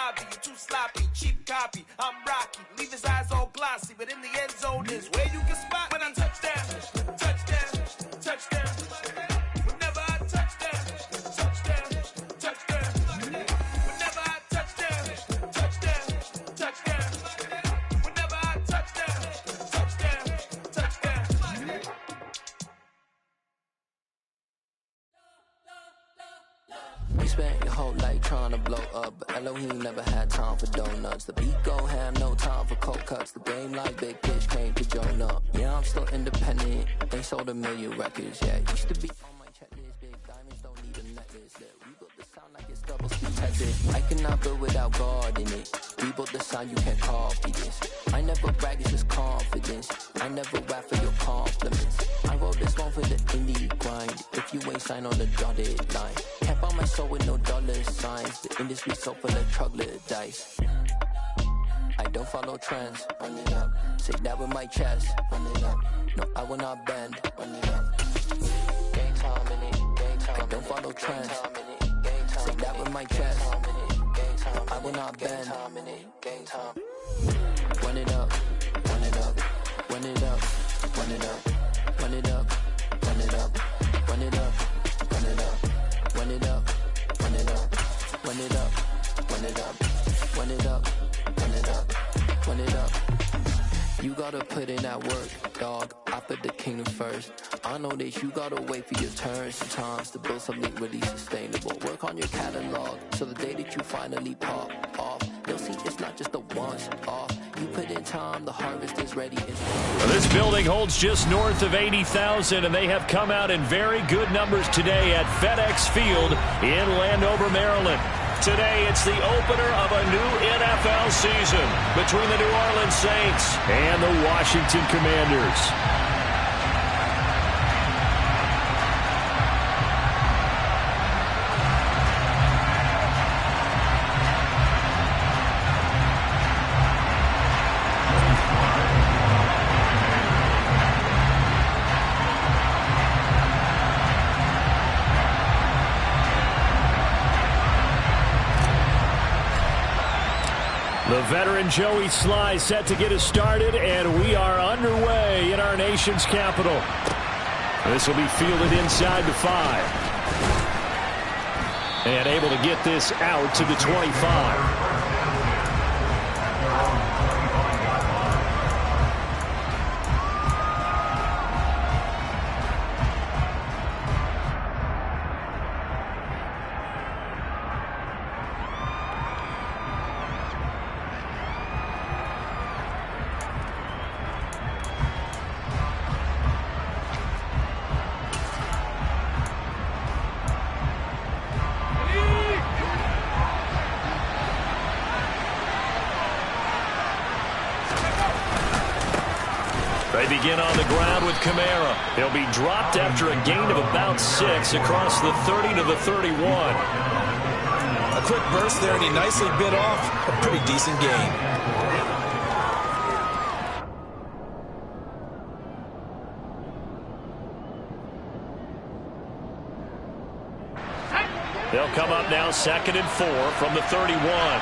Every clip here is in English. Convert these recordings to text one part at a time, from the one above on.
lobby. You're too sloppy, cheap copy. I'm Rocky, leave his eyes all glossy, but in the end zone is where you can spot when I touchdown, touchdown, touchdown. Whenever I touchdown, touchdown, touchdown. Whenever I touchdown, touchdown, touchdown. Whenever I touchdown, touchdown, touchdown. You spent your whole life trying to blow up, but Elohim never had time for donuts. The beat gon' have no time for cold cuts. The game like Big Fish came to Jonah. Yeah, I'm still independent. They sold 1 million records. Yeah, used to be on my checklist. Big diamonds don't need a necklace. Yeah, we built the sound like it's double speed Texas. I cannot build without God in it. We built the sound, you can't copy this. I never brag, it's just confidence. I never rap for your compliments. I wrote this one for the indie grind. If you ain't signed on the dotted line, can't buy my soul with no dollar signs. The industry so full of troglodytes. I don't follow trends. Run it up. Say that with my chest. Run it up. No, I will not bend. Run it up. Gang time in it. Gang time. I don't follow trends. Say that with my chest. No, I will not bend. Gang time. Run it up. Run it up. Run it up. Run it up. Run it up. Run it up. Run it up. Run it up. Run it up. Run it up. Run it up. Run it up. Run it up. Run it up. Run it up. You gotta put in that work, dog. I put the kingdom first. I know that you gotta wait for your turn sometimes to build something really sustainable. Work on your catalog so the day that you finally pop off, they'll see it's not just a once off. You put in time, the harvest is ready. Well, this building holds just north of 80,000, and they have come out in very good numbers today at FedEx Field in Landover, Maryland. Today, it's the opener of a new NFL season between the New Orleans Saints and the Washington Commanders. The veteran Joey Sly set to get us started, and we are underway in our nation's capital. This will be fielded inside the 5. And able to get this out to the 25. They begin on the ground with Kamara. He'll be dropped after a gain of about 6 across the 30 to the 31. A quick burst there, and he nicely bit off a pretty decent gain. They'll come up now 2nd and 4 from the 31.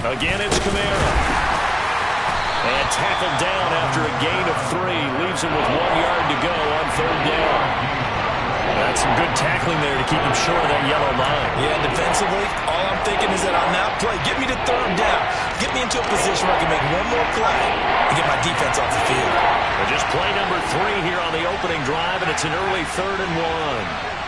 Again, it's Kamara. And tackled down after a gain of 3. Leaves him with 1 yard to go on 3rd down. That's some good tackling there to keep him short of that yellow line. Yeah, defensively, all I'm thinking is that on that play, get me to 3rd down. Get me into a position where I can make one more play and get my defense off the field. Well, just play number 3 here on the opening drive, and it's an early 3rd and 1.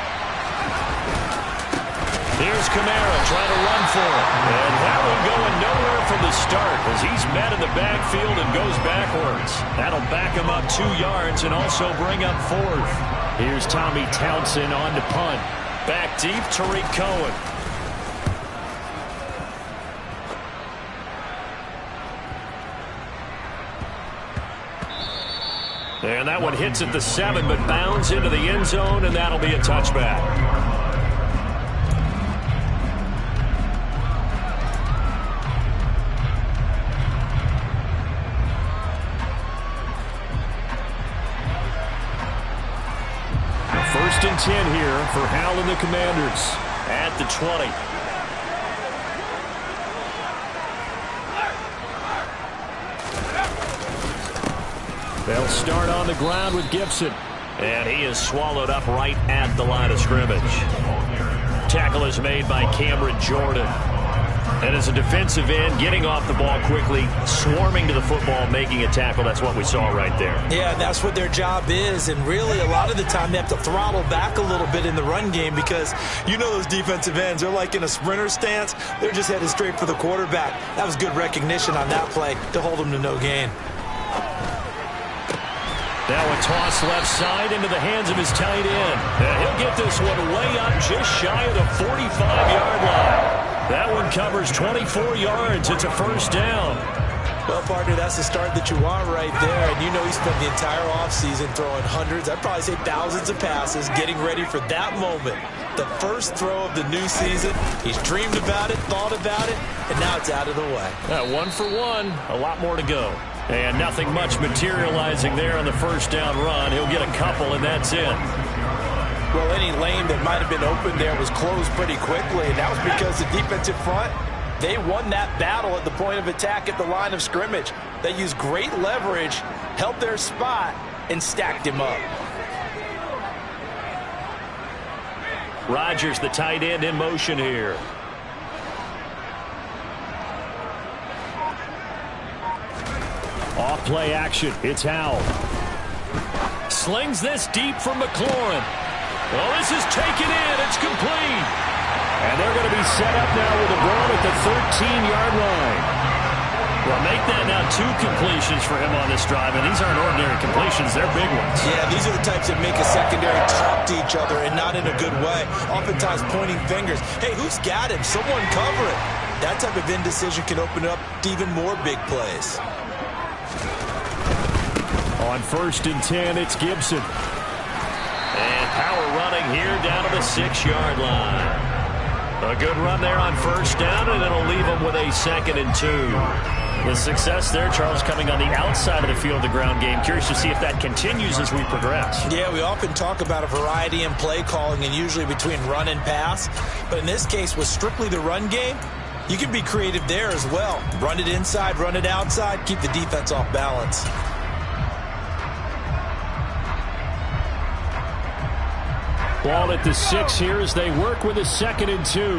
Here's Kamara trying to run for it. And that one going nowhere from the start as he's met in the backfield and goes backwards. That'll back him up 2 yards and also bring up 4th. Here's Tommy Townsend on to punt. Back deep, Tariq Cohen. And that one hits at the 7 but bounds into the end zone, and that'll be a touchback. First and 10 here for Hal and the Commanders at the 20. They'll start on the ground with Gibson. And he is swallowed up right at the line of scrimmage. Tackle is made by Cameron Jordan. And as a defensive end, getting off the ball quickly, swarming to the football, making a tackle. That's what we saw right there. Yeah, that's what their job is. And really, a lot of the time, they have to throttle back a little bit in the run game because you know those defensive ends, they're like in a sprinter stance. They're just headed straight for the quarterback. That was good recognition on that play to hold them to no gain. Now a toss left side into the hands of his tight end. And he'll get this one way up just shy of the 45-yard line. That one covers 24 yards. It's a first down. Well, partner, that's the start that you want right there. And you know he spent the entire offseason throwing hundreds, I'd probably say thousands of passes, getting ready for that moment. The first throw of the new season. He's dreamed about it, thought about it, and now it's out of the way. 1 for 1. A lot more to go. And nothing much materializing there on the first down run. He'll get a couple, and that's it. Well, any lane that might have been open there was closed pretty quickly, and that was because the defensive front, they won that battle at the point of attack at the line of scrimmage. They used great leverage, held their spot, and stacked him up. Rodgers, the tight end, in motion here. Off play action. It's Howell. Slings this deep for McLaurin. Well, this is taken in. It's complete. And they're going to be set up now with a ball at the 13-yard line. Well, make that now 2 completions for him on this drive, and these aren't ordinary completions. They're big ones. Yeah, these are the types that make a secondary talk to each other, and not in a good way. Oftentimes pointing fingers. Hey, who's got him? Someone cover it. That type of indecision can open up to even more big plays. On first and 10, it's Gibson. And power running here down to the 6-yard line. A good run there on first down, and it'll leave them with a 2nd and 2. The success there, Charles, coming on the outside of the field, the ground game. Curious to see if that continues as we progress. Yeah, we often talk about a variety in play calling and usually between run and pass. But in this case, with strictly the run game, you can be creative there as well. Run it inside, run it outside, keep the defense off balance. Ball at the 6 here as they work with a 2nd and 2.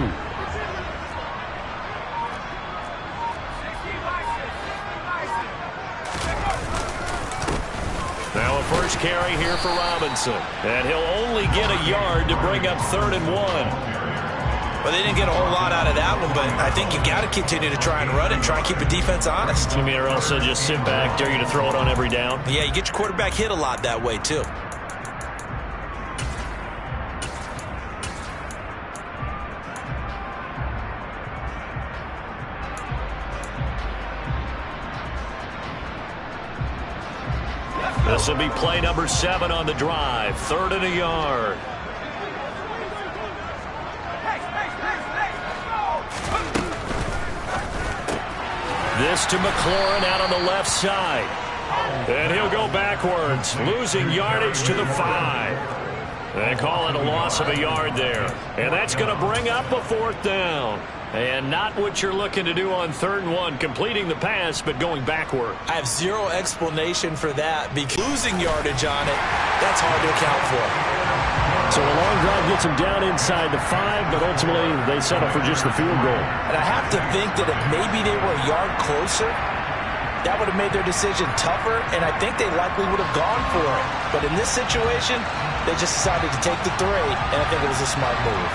Now a first carry here for Robinson. And he'll only get a yard to bring up 3rd and 1. Well, they didn't get a whole lot out of that one, but I think you got to continue to try and run it and try and keep the defense honest. You mean, or also just sit back, dare you to throw it on every down? Yeah, you get your quarterback hit a lot that way, too. This will be play number 7 on the drive. 3rd and a yard. This to McLaurin out on the left side. And he'll go backwards, losing yardage to the 5. They call it a loss of a yard there. And that's going to bring up a 4th down. And not what you're looking to do on 3rd and 1, completing the pass, but going backward. I have zero explanation for that, because losing yardage on it, that's hard to account for. So a long drive gets them down inside the 5, but ultimately they settle for just the field goal. And I have to think that if maybe they were a yard closer, that would have made their decision tougher, and I think they likely would have gone for it. But in this situation, they just decided to take the 3, and I think it was a smart move.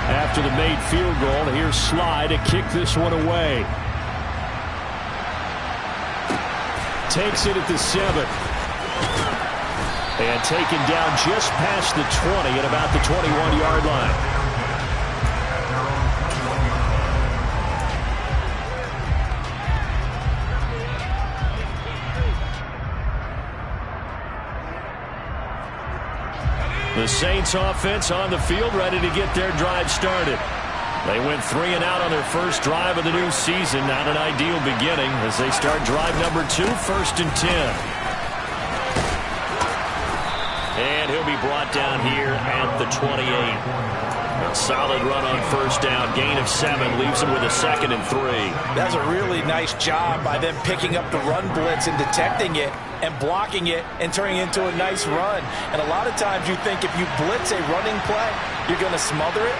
After the made field goal, here's Sly to kick this one away. Takes it at the 7. And taken down just past the 20 at about the 21-yard line. The Saints offense on the field, ready to get their drive started. They went 3 and out on their first drive of the new season. Not an ideal beginning as they start drive number 2, 1st and 10. And he'll be brought down here at the 28. A solid run on first down. Gain of 7 leaves him with a 2nd and 3. That's a really nice job by them picking up the run blitz and detecting it and blocking it and turning it into a nice run. And a lot of times you think if you blitz a running play, you're going to smother it.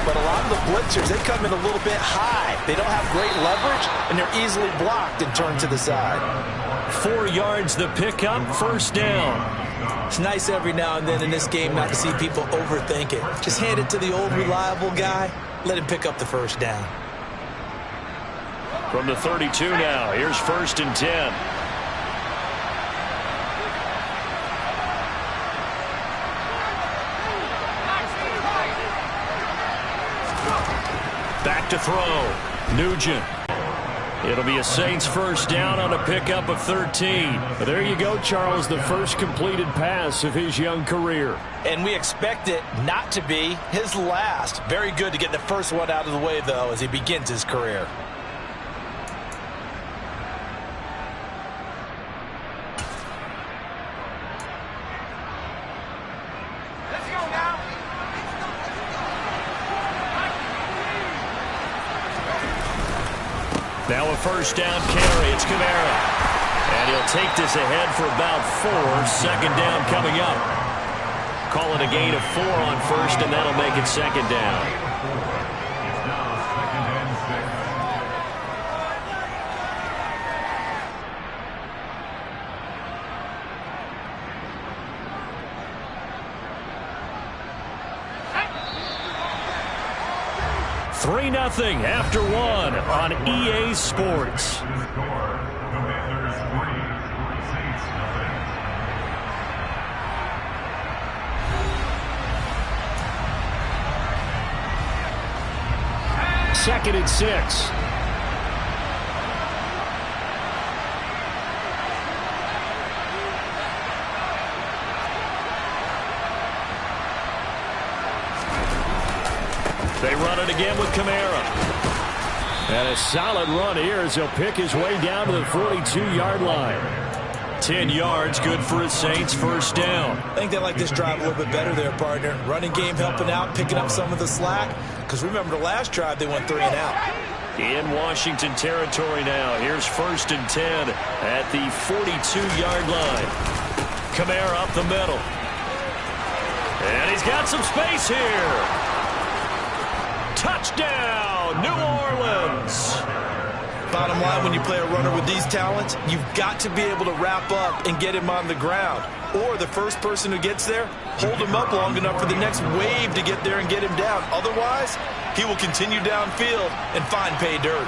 But a lot of the blitzers, they come in a little bit high. They don't have great leverage, and they're easily blocked and turned to the side. 4 yards the pickup, first down. It's nice every now and then in this game not to see people overthink it. Just hand it to the old reliable guy. Let him pick up the first down. From the 32 now, here's 1st and 10. Back to throw. Nugent. It'll be a Saints first down on a pickup of 13. But there you go, Charles, the first completed pass of his young career. And we expect it not to be his last. Very good to get the first one out of the way, though, as he begins his career. Now a first down carry. It's Kamara. And he'll take this ahead for about 4. 2nd down coming up. Call it a gain of 4 on first, and that'll make it 2nd down. Three 0 after 1 on EA Sports. Second and 6. They run it again with Kamara. And a solid run here as he'll pick his way down to the 42-yard line. 10 yards, good for his Saints first down. I think they like this drive a little bit better there, partner. Running game helping out, picking up some of the slack. Because remember the last drive, they went 3 and out. In Washington territory now. Here's 1st and 10 at the 42-yard line. Kamara up the middle. And he's got some space here. Touchdown, New Orleans. Bottom line, when you play a runner with these talents, you've got to be able to wrap up and get him on the ground. Or the first person who gets there, hold him up long enough for the next wave to get there and get him down. Otherwise, he will continue downfield and find pay dirt.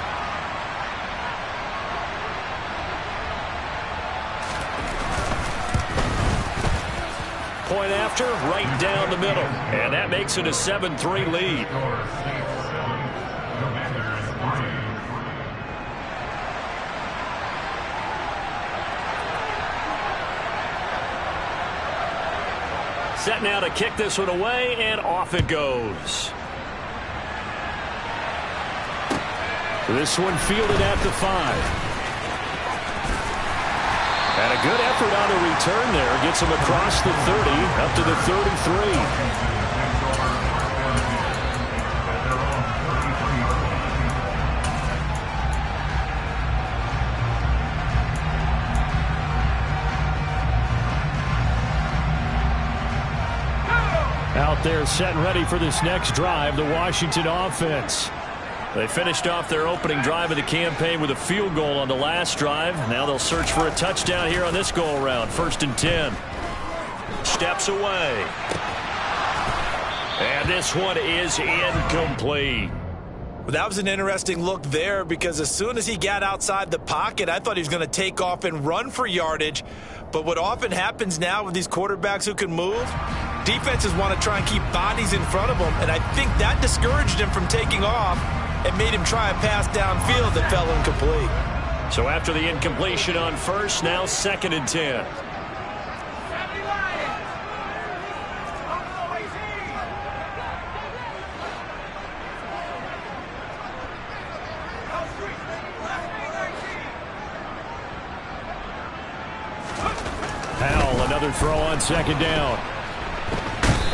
Point after, right down the middle. And that makes it a 7-3 lead. Set now to kick this one away, and off it goes. This one fielded at the 5. And a good effort on the return there. Gets him across the 30, up to the 33. Out there set and ready for this next drive, the Washington offense. They finished off their opening drive of the campaign with a field goal on the last drive. Now they'll search for a touchdown here on this go-around. 1st and 10. Steps away. And this one is incomplete. Well, that was an interesting look there because as soon as he got outside the pocket, I thought he was going to take off and run for yardage. But what often happens now with these quarterbacks who can move, defenses want to try and keep bodies in front of them. And I think that discouraged him from taking off and made him try a pass downfield that fell incomplete. So after the incompletion on first, now 2nd and 10. Another throw on second down.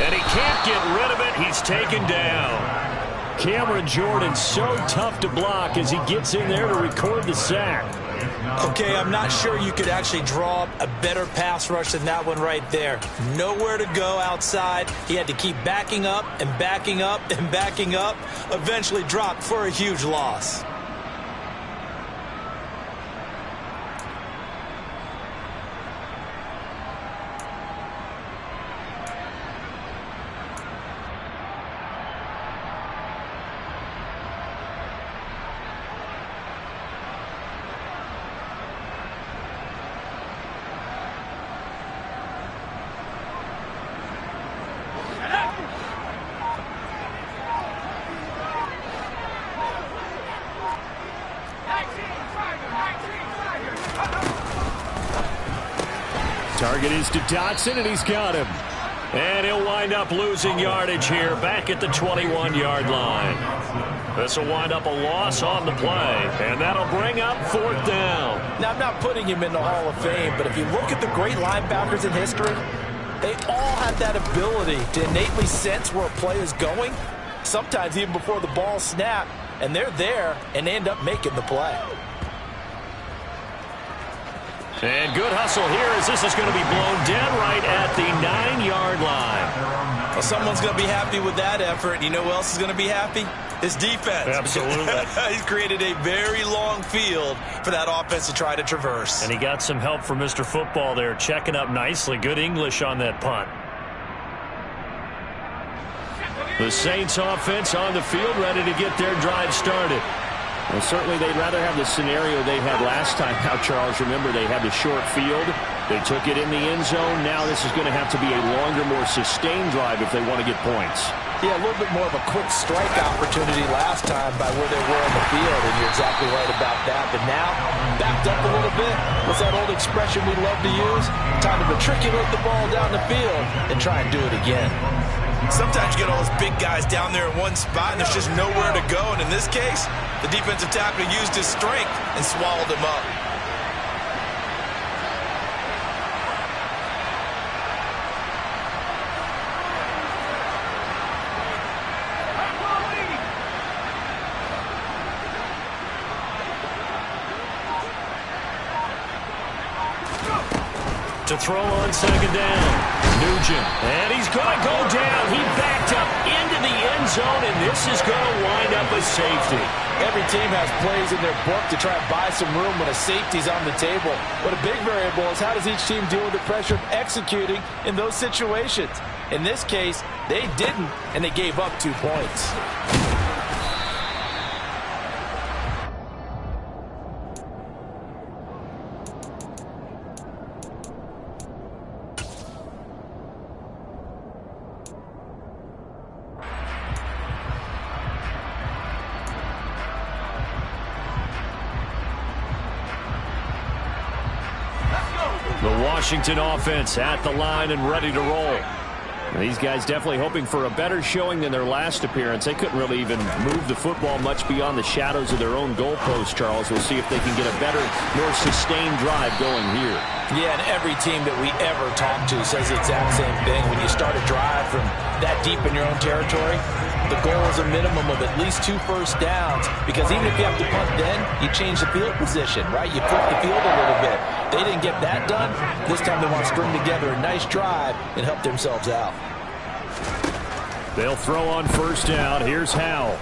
And he can't get rid of it. He's taken down. Cameron Jordan so tough to block as he gets in there to record the sack. Okay, I'm not sure you could actually draw up a better pass rush than that one right there. Nowhere to go outside. He had to keep backing up and backing up and backing up. Eventually dropped for a huge loss. Target is to Dotson, and he's got him. And he'll wind up losing yardage here back at the 21-yard line. This will wind up a loss on the play, and that'll bring up fourth down. Now, I'm not putting him in the Hall of Fame, but if you look at the great linebackers in history, they all have that ability to innately sense where a play is going, sometimes even before the ball snapped, and they're there and they end up making the play. And good hustle here as this is going to be blown dead right at the 9-yard line. Well, someone's going to be happy with that effort. You know who else is going to be happy? His defense. Absolutely. He's created a very long field for that offense to try to traverse. And he got some help from Mr. Football there, checking up nicely. Good English on that punt. The Saints offense on the field, ready to get their drive started. Well, certainly they'd rather have the scenario they had last time. Now, Charles, remember, they had the short field. They took it in the end zone. Now this is going to have to be a longer, more sustained drive if they want to get points. Yeah, a little bit more of a quick strike opportunity last time by where they were on the field, and you're exactly right about that. But now, backed up a little bit. What's that old expression we love to use? Time to matriculate the ball down the field and try and do it again. Sometimes you get all those big guys down there in one spot, and there's just nowhere to go. And in this case, the defensive tackle used his strength and swallowed him up. To throw on second down. Nugent, and he's going to go down. He backed up into the end zone, and this is going to wind up a safety. Every team has plays in their book to try and buy some room when a safety's on the table. But a big variable is how does each team deal with the pressure of executing in those situations. In this case, they didn't, and they gave up 2 points. The Washington offense at the line and ready to roll. These guys definitely hoping for a better showing than their last appearance. They couldn't really even move the football much beyond the shadows of their own goalpost, Charles. We'll see if they can get a better, more sustained drive going here. Yeah, and every team that we ever talk to says the exact same thing. When you start a drive from that deep in your own territory, the goal is a minimum of at least 2 first downs, because even if you have to punt then, you change the field position, right? You flip the field a little bit. They didn't get that done. This time they want to string together a nice drive and help themselves out. They'll throw on first down. Here's Howell.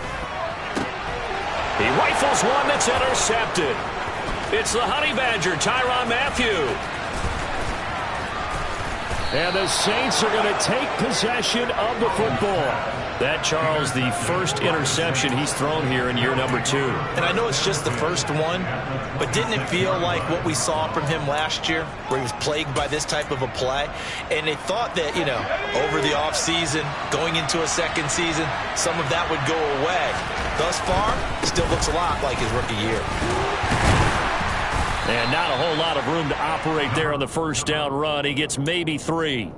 He rifles one that's intercepted. It's the Honey Badger, Tyrann Mathieu. And the Saints are going to take possession of the football. That, Charles, the first interception he's thrown here in year number 2. And I know it's just the first one, but didn't it feel like what we saw from him last year, where he was plagued by this type of a play? And they thought that, you know, over the offseason, going into a second season, some of that would go away. Thus far, still looks a lot like his rookie year. And not a whole lot of room to operate there on the first down run. He gets maybe 3.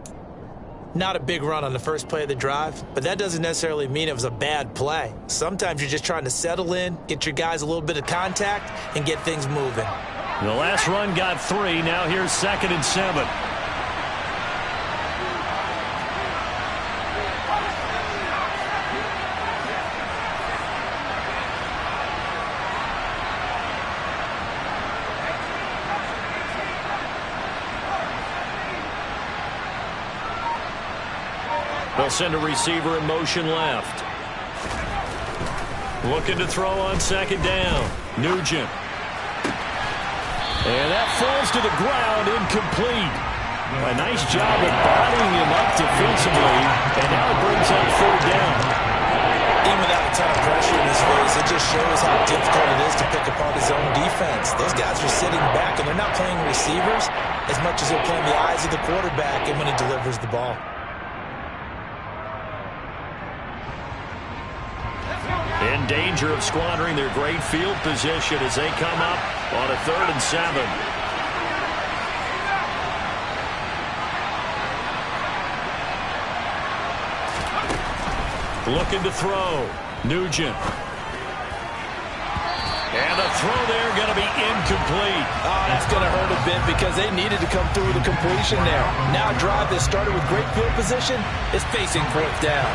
Not a big run on the first play of the drive, but that doesn't necessarily mean it was a bad play. Sometimes you're just trying to settle in, get your guys a little bit of contact, and get things moving. The last run got 3. Now here's 2nd and 7. They'll send a receiver in motion left. Looking to throw on second down. Nugent. And that falls to the ground, incomplete. A nice job of bodying him up defensively, and now it brings up third down. Even without a ton of pressure in his face, it just shows how difficult it is to pick apart his own defense. Those guys are sitting back, and they're not playing receivers as much as they're playing the eyes of the quarterback and when he delivers the ball. In danger of squandering their great field position as they come up on a 3rd and 7. Looking to throw. Nugent. And the throw there going to be incomplete. Oh, that's going to hurt a bit because they needed to come through with a completion there. Now a drive that started with great field position is facing 4th down.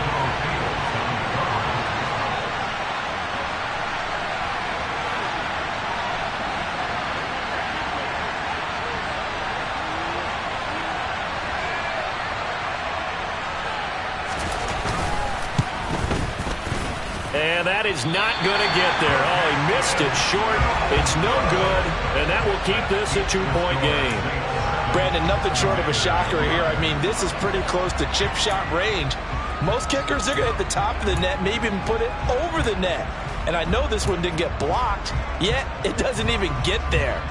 And that is not going to get there. Oh, he missed it short. It's no good, and that will keep this a 2-point game. Brandon, nothing short of a shocker here. I mean, this is pretty close to chip shot range. Most kickers, they're going to hit the top of the net, maybe even put it over the net. And I know this one didn't get blocked, yet it doesn't even get there.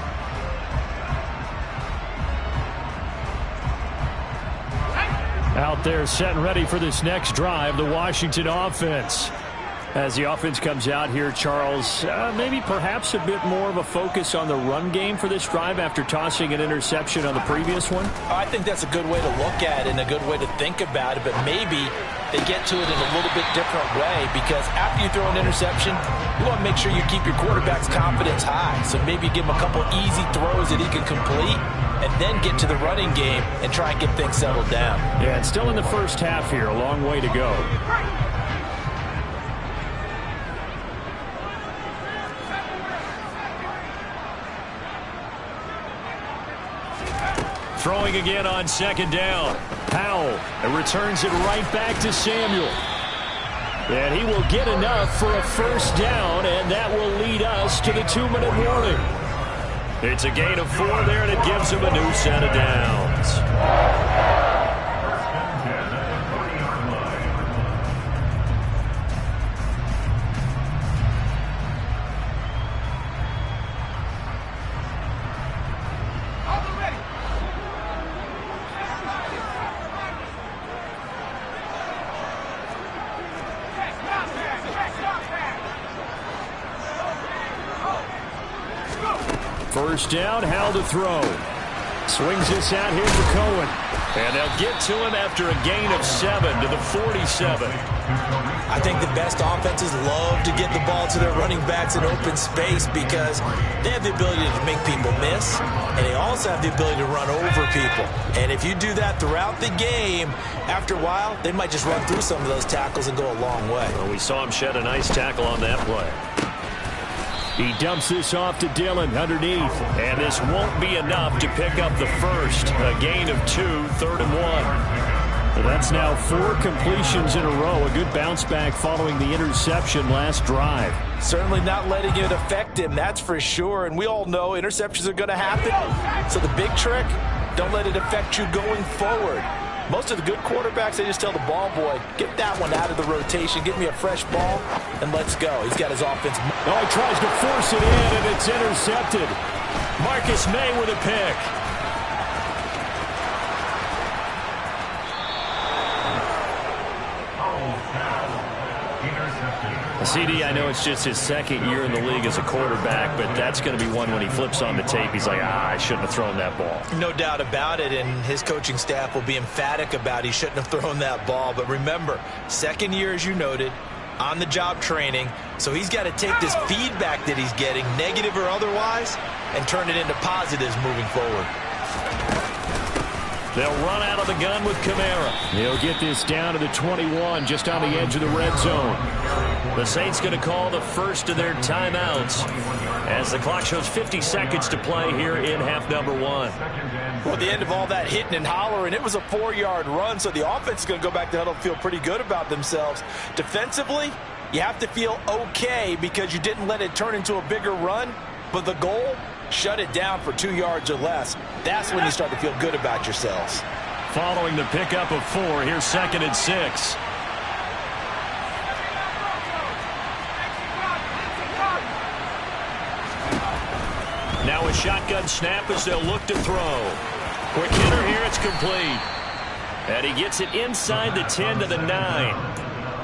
Out there set and ready for this next drive, the Washington offense. As the offense comes out here, Charles, maybe perhaps a bit more of a focus on the run game for this drive after tossing an interception on the previous one? I think that's a good way to look at it and a good way to think about it, but maybe they get to it in a little bit different way because after you throw an interception, you want to make sure you keep your quarterback's confidence high. So maybe give him a couple easy throws that he can complete and then get to the running game and try and get things settled down. Yeah, it's still in the first half here. A long way to go. Throwing again on second down. Powell and returns it right back to Samuel. And he will get enough for a first down, and that will lead us to the 2-minute warning. It's a gain of 4 there, and it gives him a new set of downs. First down, Howell to throw. Swings this out here for Cohen. And they'll get to him after a gain of 7 to the 47. I think the best offenses love to get the ball to their running backs in open space because they have the ability to make people miss, and they also have the ability to run over people. And if you do that throughout the game, after a while, they might just run through some of those tackles and go a long way. Well, we saw him shed a nice tackle on that play. He dumps this off to Dillon underneath, and this won't be enough to pick up the first. A gain of 2, 3rd and 1. Well, that's now 4 completions in a row. A good bounce back following the interception last drive. Certainly not letting it affect him, that's for sure. And we all know interceptions are going to happen. So the big trick, don't let it affect you going forward. Most of the good quarterbacks, they just tell the ball boy, get that one out of the rotation, give me a fresh ball, and let's go. He's got his offense. Oh, he tries to force it in, and it's intercepted. Marcus May with a pick. CD, I know it's just his 2nd year in the league as a quarterback, but that's going to be one when he flips on the tape. He's like, I shouldn't have thrown that ball. No doubt about it, and his coaching staff will be emphatic about he shouldn't have thrown that ball. But remember, 2nd year, as you noted, on-the-job training, so he's got to take this feedback that he's getting, negative or otherwise, and turn it into positives moving forward. They'll run out of the gun with Kamara. He'll get this down to the 21, just on the edge of the red zone. The Saints going to call the first of their timeouts. as the clock shows 50 seconds to play here in half number 1. Well, at the end of all that hitting and hollering, it was a 4-yard run, so the offense is going to go back to huddle and feel pretty good about themselves. Defensively, you have to feel okay because you didn't let it turn into a bigger run, but the goal, shut it down for 2 yards or less. That's when you start to feel good about yourselves. Following the pickup of 4, here's 2nd and 6. Now a shotgun snap as they'll look to throw. Quick hitter here, it's complete. And he gets it inside the 10 to the 9.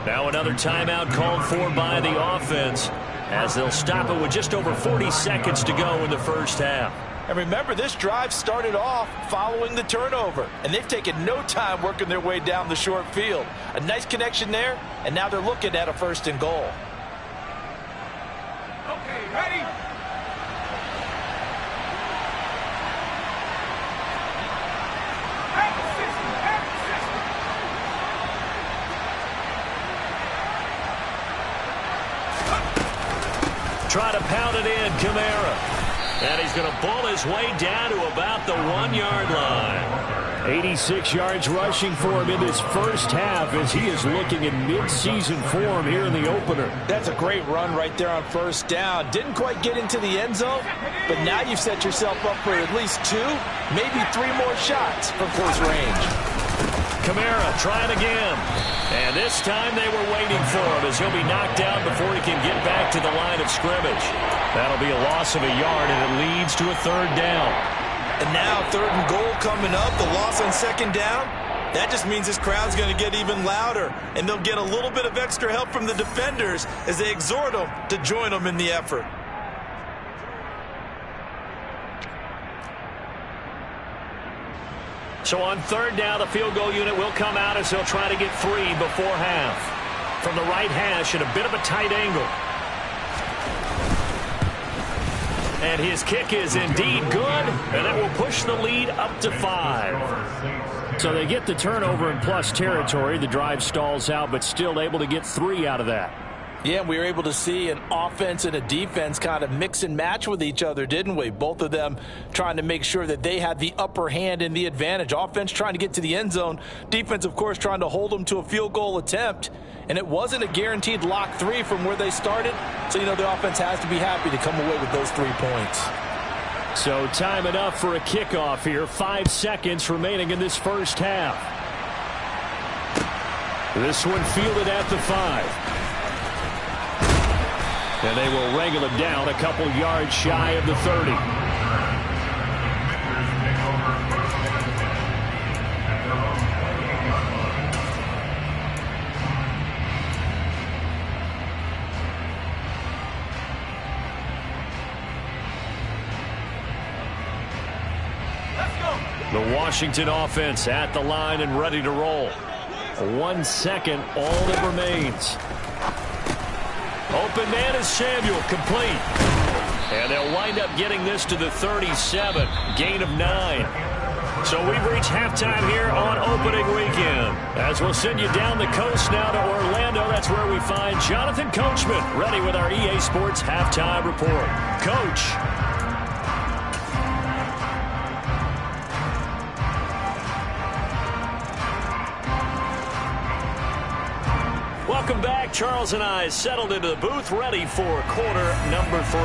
Now another timeout called for by the offense as they'll stop it with just over 40 seconds to go in the first half. And remember, this drive started off following the turnover, and they've taken no time working their way down the short field. A nice connection there, and now they're looking at a 1st and goal. Okay, ready? Try to pound it in, Kamara. And he's going to bull his way down to about the 1-yard line. 86 yards rushing for him in this first half as he is looking in mid-season form here in the opener. That's a great run right there on 1st down. Didn't quite get into the end zone, but now you've set yourself up for at least 2, maybe 3 more shots from close range. Kamara trying again. And this time they were waiting for him as he'll be knocked down before he can get back to the line of scrimmage. That'll be a loss of a yard, and it leads to a 3rd down. And now 3rd and goal coming up, the loss on 2nd down. That just means this crowd's going to get even louder, and they'll get a little bit of extra help from the defenders as they exhort them to join them in the effort. So on 3rd down, the field goal unit will come out as they'll try to get 3 before half. From the right hash at a bit of a tight angle. And his kick is indeed good, and that will push the lead up to 5. So they get the turnover in plus territory. The drive stalls out, but still able to get 3 out of that. Yeah, we were able to see an offense and a defense kind of mix and match with each other, didn't we? Both of them trying to make sure that they had the upper hand and the advantage. Offense trying to get to the end zone. Defense, of course, trying to hold them to a field goal attempt. And it wasn't a guaranteed lock 3 from where they started. So, you know, the offense has to be happy to come away with those 3 points. So time enough for a kickoff here. 5 seconds remaining in this first half. This one fielded at the 5. And they will wrangle him down a couple yards shy of the 30. The Washington offense at the line and ready to roll. 1 second, all that remains. Open man is Samuel, complete. And they'll wind up getting this to the 37, gain of 9. So we've reached halftime here on opening weekend. As we'll send you down the coast now to Orlando, that's where we find Jonathan Coachman, ready with our EA Sports halftime report. Coach. Welcome back. Charles and I settled into the booth, ready for quarter number 3.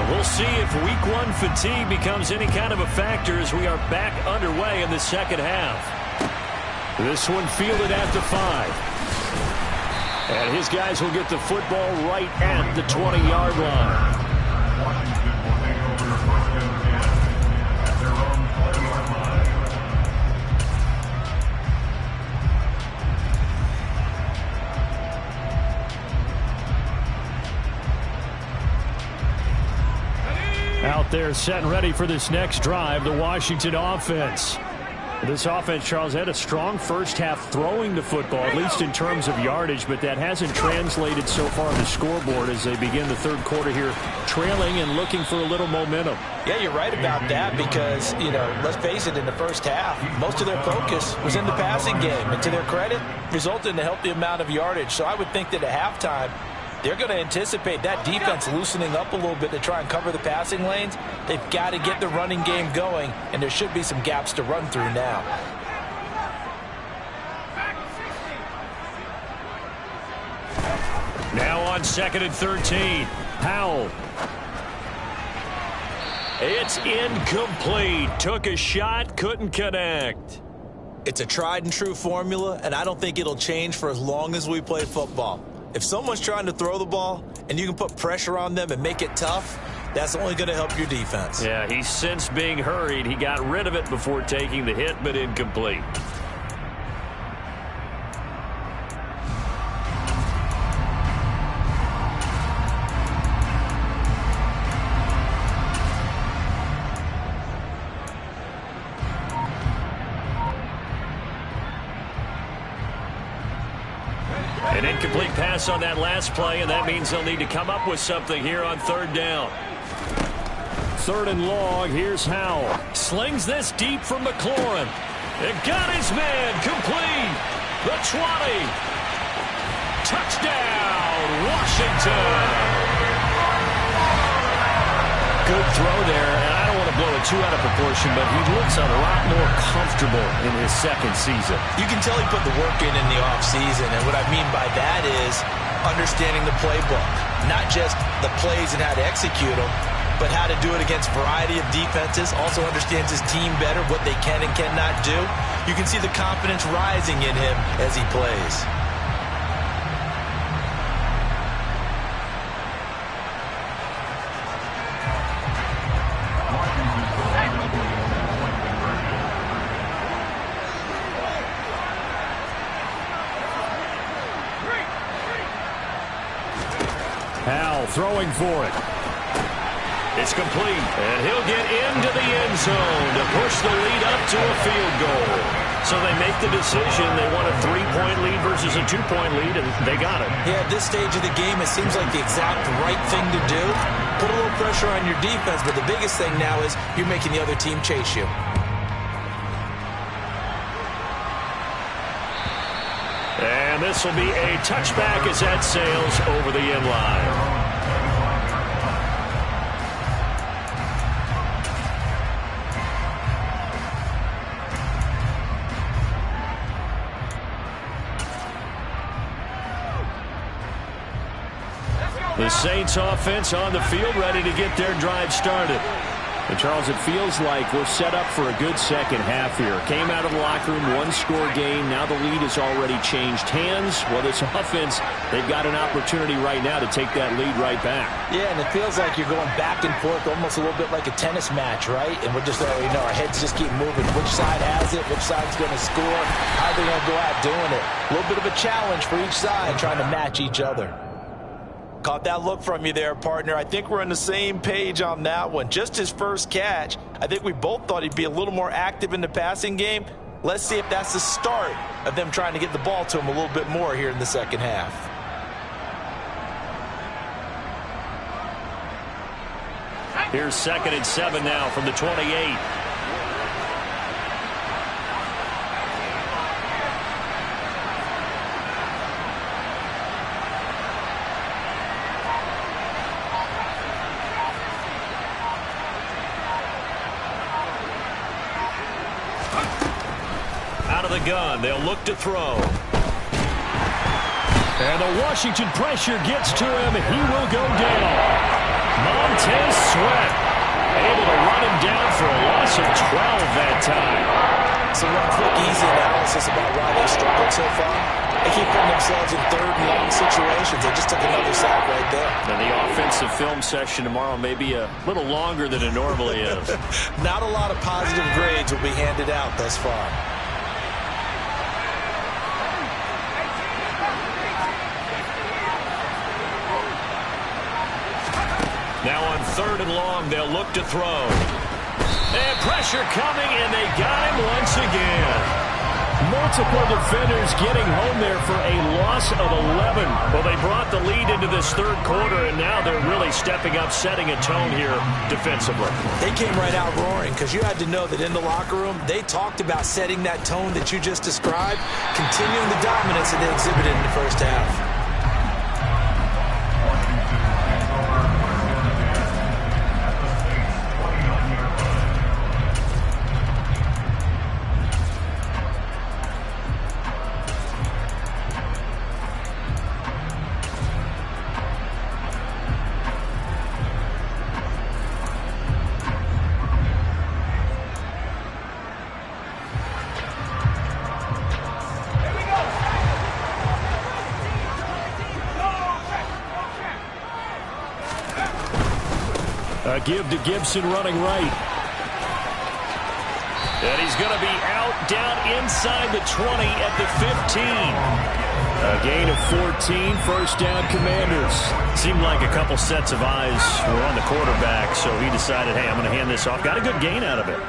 We'll see if week 1 fatigue becomes any kind of a factor as we are back underway in the second half. This one fielded at the 5. And his guys will get the football right at the 20-yard line. Out there set and ready for this next drive, the Washington offense. This offense, Charles, had a strong first half throwing the football, at least in terms of yardage, but that hasn't translated so far on the scoreboard as they begin the third quarter here, trailing and looking for a little momentum. Yeah, you're right about that because, let's face it, in the first half, most of their focus was in the passing game. And to their credit, resulted in a healthy amount of yardage. So I would think that at halftime, they're going to anticipate that defense loosening up a little bit to try and cover the passing lanes. They've got to get the running game going, and there should be some gaps to run through now. Now on 2nd and 13, Powell. It's incomplete. Took a shot, couldn't connect. It's a tried and true formula, and I don't think it'll change for as long as we play football. If someone's trying to throw the ball and you can put pressure on them and make it tough, that's only going to help your defense. Yeah, he's since being hurried. He got rid of it before taking the hit, but incomplete. An incomplete pass on that last play, and that means they'll need to come up with something here on third down. 3rd and long, here's Howell. Slings this deep from McLaurin. It got his man, complete. The 20. Touchdown, Washington. Good throw there, and I don't want to blow it too out of proportion, but he looks a lot more comfortable in his second season. You can tell he put the work in the offseason, and what I mean by that is understanding the playbook. Not just the plays and how to execute them, but how to do it against a variety of defenses. Also understands his team better, what they can and cannot do. You can see the confidence rising in him as he plays. Powell throwing for it. It's complete, and he'll get into the end zone to push the lead up to a field goal. So they make the decision. They want a 3-point lead versus a 2-point lead, and they got it. Yeah, at this stage of the game, it seems like the exact right thing to do. Put a little pressure on your defense, but the biggest thing now is you're making the other team chase you. And this will be a touchback as that sails over the end line. The Saints offense on the field, ready to get their drive started. And Charles, it feels like we're set up for a good second half here. Came out of the locker room, one-score game. Now the lead has already changed hands. Well, this offense, they've got an opportunity right now to take that lead right back. Yeah, and it feels like you're going back and forth, almost a little bit like a tennis match, right? And we're just, our heads just keep moving. Which side has it? Which side's going to score? How are they going to go out doing it? A little bit of a challenge for each side, trying to match each other. Caught that look from you there, partner. I think we're on the same page on that one. Just his first catch. I think we both thought he'd be a little more active in the passing game. Let's see if that's the start of them trying to get the ball to him a little bit more here in the second half. Here's 2nd and 7 now from the 28. Out of the gun, they'll look to throw. And the Washington pressure gets to him. He will go down. Montez Sweat able to run him down for a loss of 12 that time. So one quick, easy analysis about why they struggled so far. They keep putting themselves in 3rd and long situations. They just took another sack right there. And the offensive film session tomorrow may be a little longer than it normally is. Not a lot of positive grades will be handed out thus far. Now on 3rd and long, they'll look to throw. And pressure coming, and they got him once again. Multiple defenders getting home there for a loss of 11. Well, they brought the lead into this third quarter, and now they're really stepping up, setting a tone here defensively. They came right out roaring because you had to know that in the locker room, they talked about setting that tone that you just described, continuing the dominance that they exhibited in the first half. A give to Gibson running right. And he's going to be out down inside the 20 at the 15. A gain of 14, first down Commanders. Seemed like a couple sets of eyes were on the quarterback, so he decided, hey, I'm going to hand this off. Got a good gain out of it.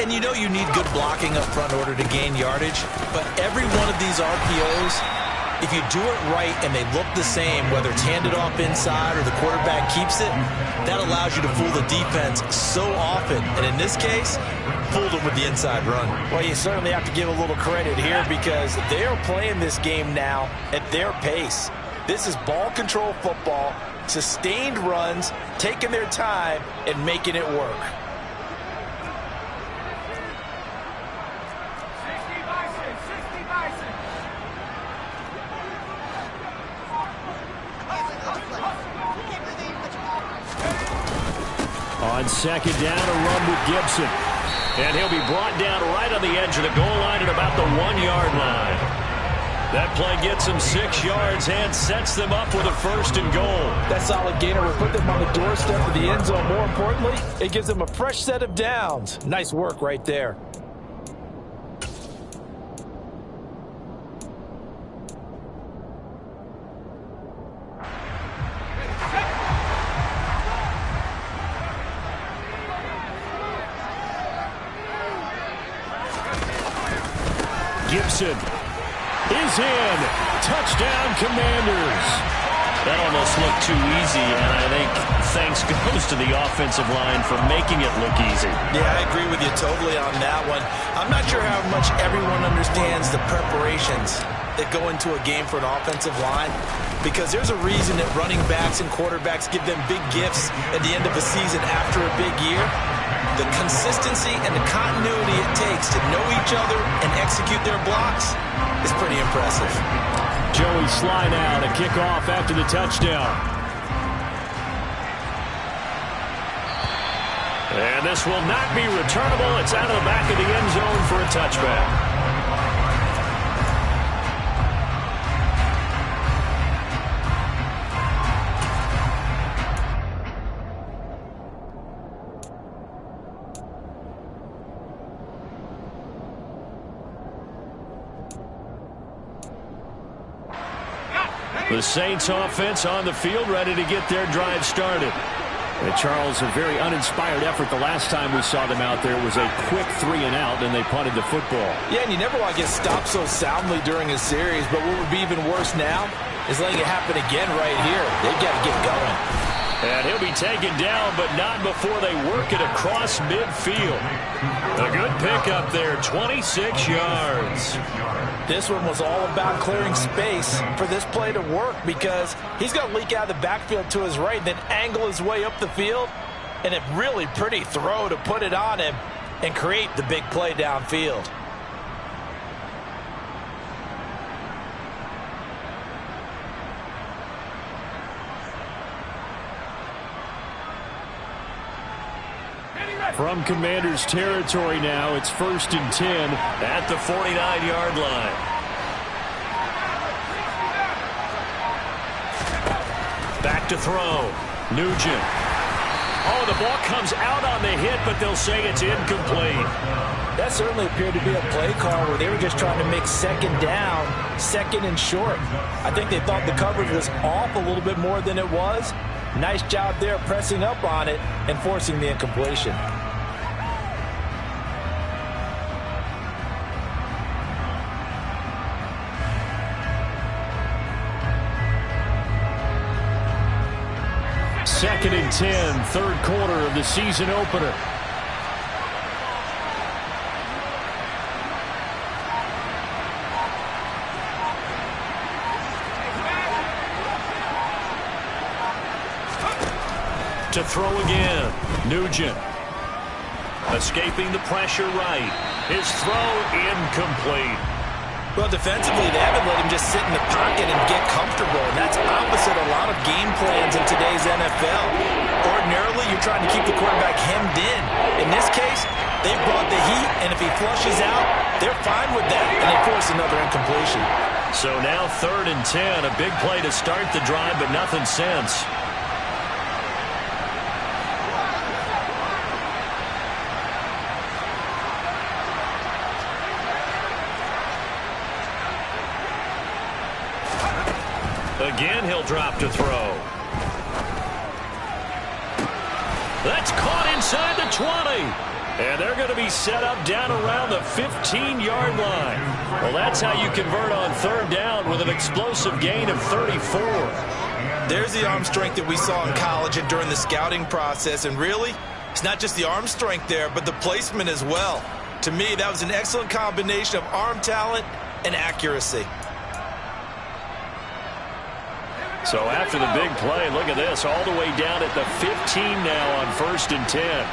And you know you need good blocking up front in order to gain yardage, but every one of these RPOs, if you do it right and they look the same, whether it's handed off inside or the quarterback keeps it, that allows you to fool the defense so often. And in this case, fooled them with the inside run. Well, you certainly have to give a little credit here because they are playing this game now at their pace. This is ball control football, sustained runs, taking their time and making it work. On second down, a run with Gibson. And he'll be brought down right on the edge of the goal line at about the 1-yard line. That play gets them 6 yards and sets them up with a first and goal. That solid gainer will put them on the doorstep of the end zone. More importantly, it gives them a fresh set of downs. Nice work right there. Gibson is in. Touchdown, Commanders. That almost looked too easy, and I think thanks goes to the offensive line for making it look easy. Yeah, I agree with you totally on that one. I'm not sure how much everyone understands the preparations that go into a game for an offensive line, because there's a reason that running backs and quarterbacks give them big gifts at the end of a season after a big year. The consistency and the continuity it takes to know each other and execute their blocks is pretty impressive. Joey Sly now to kick off after the touchdown. And this will not be returnable. It's out of the back of the end zone for a touchback. The Saints offense on the field, ready to get their drive started. And Charles, a very uninspired effort the last time we saw them out there. It was a quick 3-and-out, and they punted the football. Yeah, and you never want to get stopped so soundly during a series, but what would be even worse now is letting it happen again right here. They've got to get going. And he'll be taken down, but not before they work it across midfield. A good pickup there, 26 yards. This one was all about clearing space for this play to work because he's going to leak out of the backfield to his right, then angle his way up the field, and a really pretty throw to put it on him and create the big play downfield. From Commanders territory now, it's 1st and 10 at the 49-yard line. Back to throw. Nugent. Oh, the ball comes out on the hit, but they'll say it's incomplete. That certainly appeared to be a play call where they were just trying to make second down, second and short. I think they thought the coverage was off a little bit more than it was. Nice job there pressing up on it and forcing the incompletion. 2nd and 10, third quarter of the season opener. To throw again, Nugent. Escaping the pressure right. His throw incomplete. Well, defensively, they haven't let him just sit in the pocket and get comfortable, and that's opposite a lot of game plans in today's NFL. Ordinarily, you're trying to keep the quarterback hemmed in. In this case, they brought the heat, and if he flushes out, they're fine with that, and they force another incompletion. So now 3rd and 10, a big play to start the drive, but nothing since. Again, he'll drop to throw. That's caught inside the 20. And they're going to be set up down around the 15-yard line. Well, that's how you convert on 3rd down with an explosive gain of 34. There's the arm strength that we saw in college and during the scouting process. And really, it's not just the arm strength there, but the placement as well. To me, that was an excellent combination of arm talent and accuracy. So after the big play, look at this, all the way down at the 15 now on 1st and 10.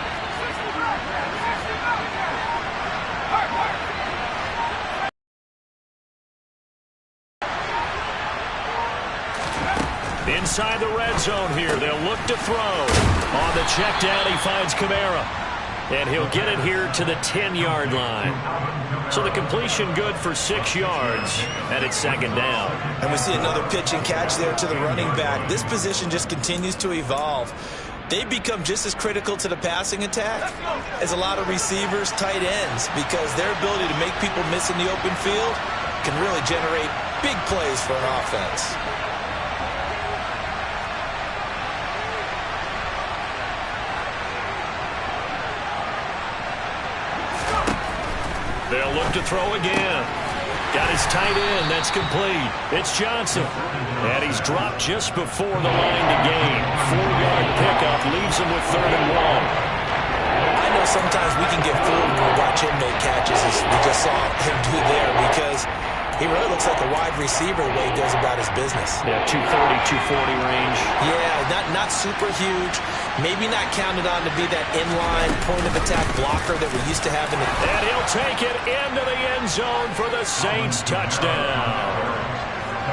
Inside the red zone here, they'll look to throw. On the check down, he finds Kamara. And he'll get it here to the 10-yard line. So the completion good for 6 yards, and it's 2nd down. And we see another pitch and catch there to the running back. This position just continues to evolve. They become just as critical to the passing attack as a lot of receivers, tight ends, because their ability to make people miss in the open field can really generate big plays for an offense. They'll look to throw again. Got his tight end. That's complete. It's Johnson. And he's dropped just before the line to gain. 4-yard pickup leaves him with 3rd and 1. I know sometimes we can get fooled when we watch him make catches, as we just saw him do there, because he really looks like a wide receiver the way he goes about his business. Yeah, 230, 240 range. Yeah, not super huge. Maybe not counted on to be that inline point-of-attack blocker that we used to have in the... And he'll take it into the end zone for the Saints touchdown.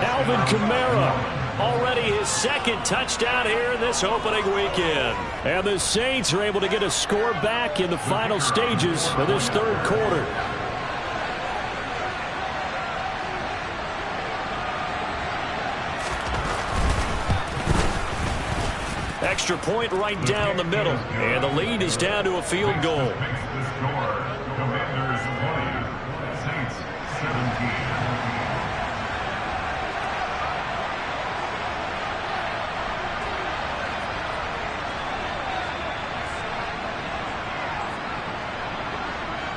Alvin Kamara, already his 2nd touchdown here in this opening weekend. And the Saints are able to get a score back in the final stages of this 3rd quarter. Extra point right down the middle. And the lead is down to a field goal.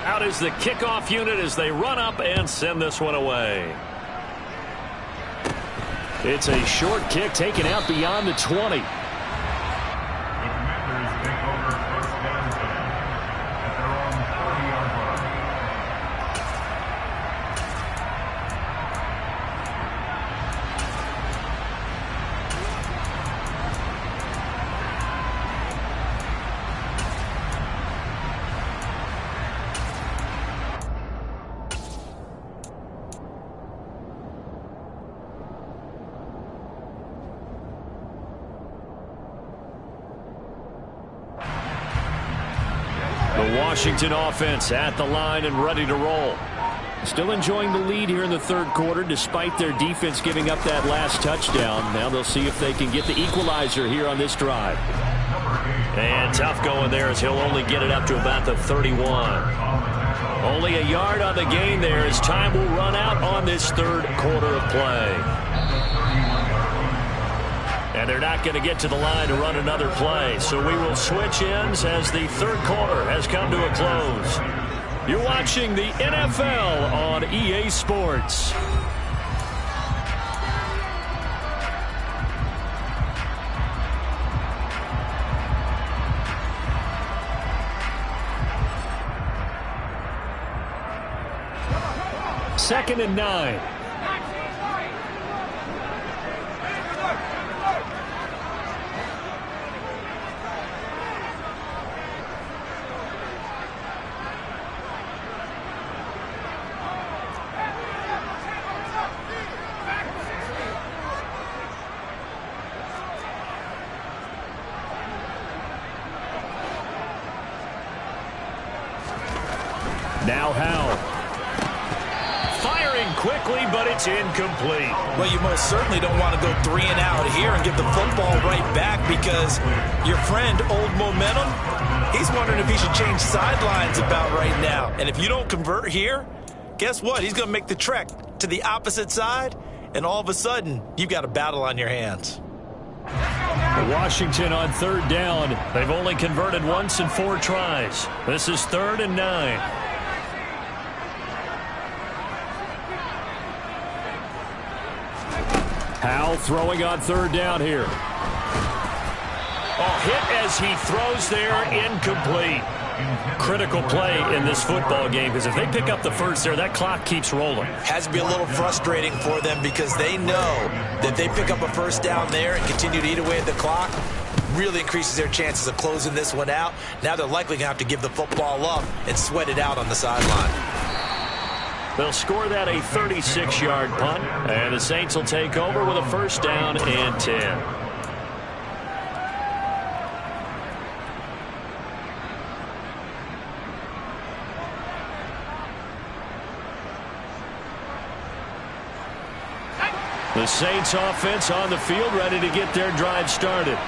Out is the kickoff unit as they run up and send this one away. It's a short kick taken out beyond the 20. The Washington offense at the line and ready to roll. Still enjoying the lead here in the 3rd quarter despite their defense giving up that last touchdown. Now they'll see if they can get the equalizer here on this drive. And tough going there as he'll only get it up to about the 31. Only a yard on the gain there as time will run out on this 3rd quarter of play. And they're not going to get to the line to run another play. So we will switch ends as the 3rd quarter has come to a close. You're watching the NFL on EA Sports. 2nd and 9. Now Howell. Firing quickly, but it's incomplete. Well, you most certainly don't want to go 3 and out here and give the football right back, because your friend, Old Momentum, he's wondering if he should change sidelines about right now. And if you don't convert here, guess what? He's going to make the trek to the opposite side, and all of a sudden, you've got a battle on your hands. Washington on 3rd down. They've only converted once in 4 tries. This is 3rd and 9. Howell throwing on 3rd down here. Oh, hit as he throws there, incomplete. Critical play in this football game, because if they pick up the first there, that clock keeps rolling. Has to be a little frustrating for them, because they know that they pick up a first down there and continue to eat away at the clock, really increases their chances of closing this one out. Now they're likely going to have to give the football up and sweat it out on the sideline. They'll score that a 36-yard punt, and the Saints will take over with a 1st down and 10. The Saints offense on the field, ready to get their drive started.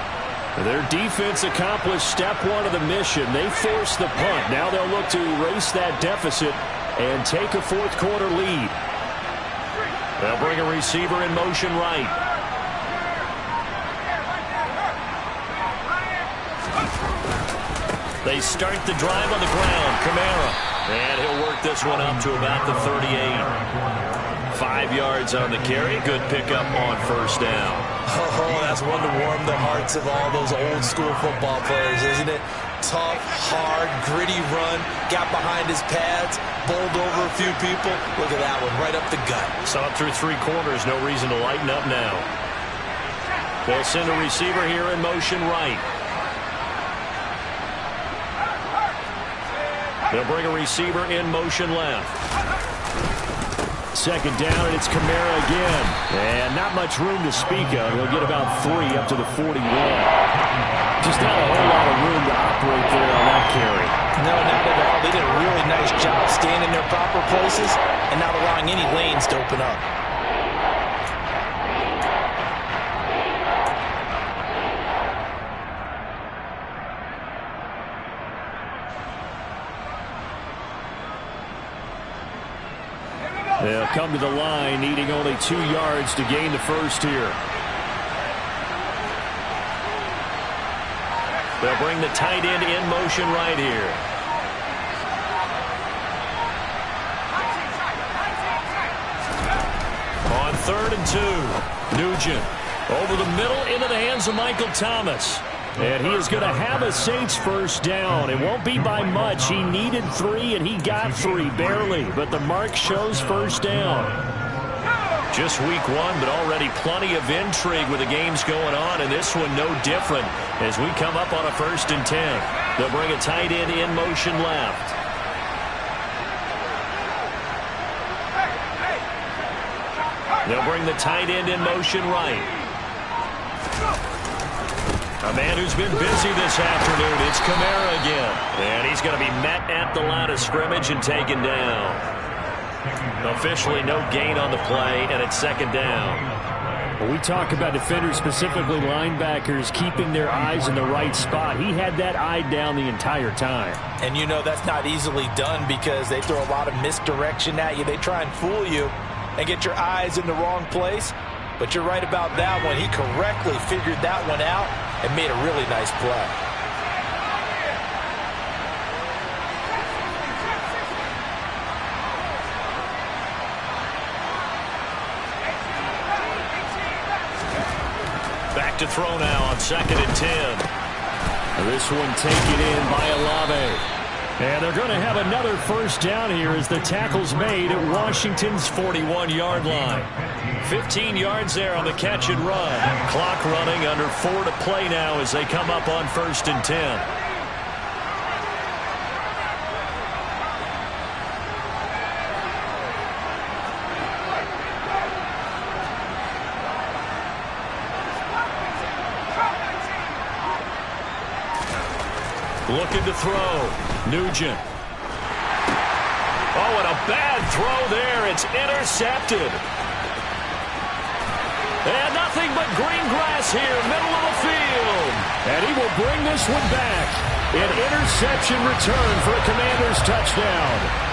Their defense accomplished step 1 of the mission. They forced the punt. Now they'll look to erase that deficit and take a 4th quarter lead. They'll bring a receiver in motion right. They start the drive on the ground. Kamara. And he'll work this one up to about the 38. 5 yards on the carry. Good pickup on 1st down. Oh, that's one to warm the hearts of all those old school football players, isn't it? Tough, hard, gritty run. Got behind his pads. Bowled over a few people. Look at that one, right up the gut. Saw it through 3 quarters. No reason to lighten up now. They'll send a receiver here in motion right. They'll bring a receiver in motion left. 2nd down, and it's Kamara again. And not much room to speak of. He'll get about 3 up to the 41. Just not a whole lot of room to operate there on that carry. No, not at all. They did a really nice job staying in their proper places and not allowing any lanes to open up. They'll come to the line, needing only 2 yards to gain the first here. They'll bring the tight end in motion right here. On 3rd and 2, Nugent over the middle into the hands of Michael Thomas. And he is going to have a Saints 1st down. It won't be by much. He needed 3, and he got 3, barely. But the mark shows 1st down. Just week 1, but already plenty of intrigue with the games going on, and this one no different as we come up on a 1st and 10. They'll bring a tight end in motion left. They'll bring the tight end in motion right. A man who's been busy this afternoon, it's Kamara again. And he's going to be met at the line of scrimmage and taken down. Officially no gain on the play, and it's 2nd down. Well, we talk about defenders, specifically linebackers, keeping their eyes in the right spot. He had that eye down the entire time. And you know that's not easily done, because they throw a lot of misdirection at you. They try and fool you and get your eyes in the wrong place. But you're right about that one. He correctly figured that one out and made a really nice play. Back to throw now on 2nd and 10. This one taken in by Olave. And they're going to have another first down here as the tackle's made at Washington's 41-yard line. 15 yards there on the catch and run. Clock running, under 4 to play now as they come up on 1st and 10. Looking to throw. Nugent. Oh, and a bad throw there. It's intercepted. And nothing but green grass here, middle of the field. And he will bring this one back. An interception return for a Commanders touchdown.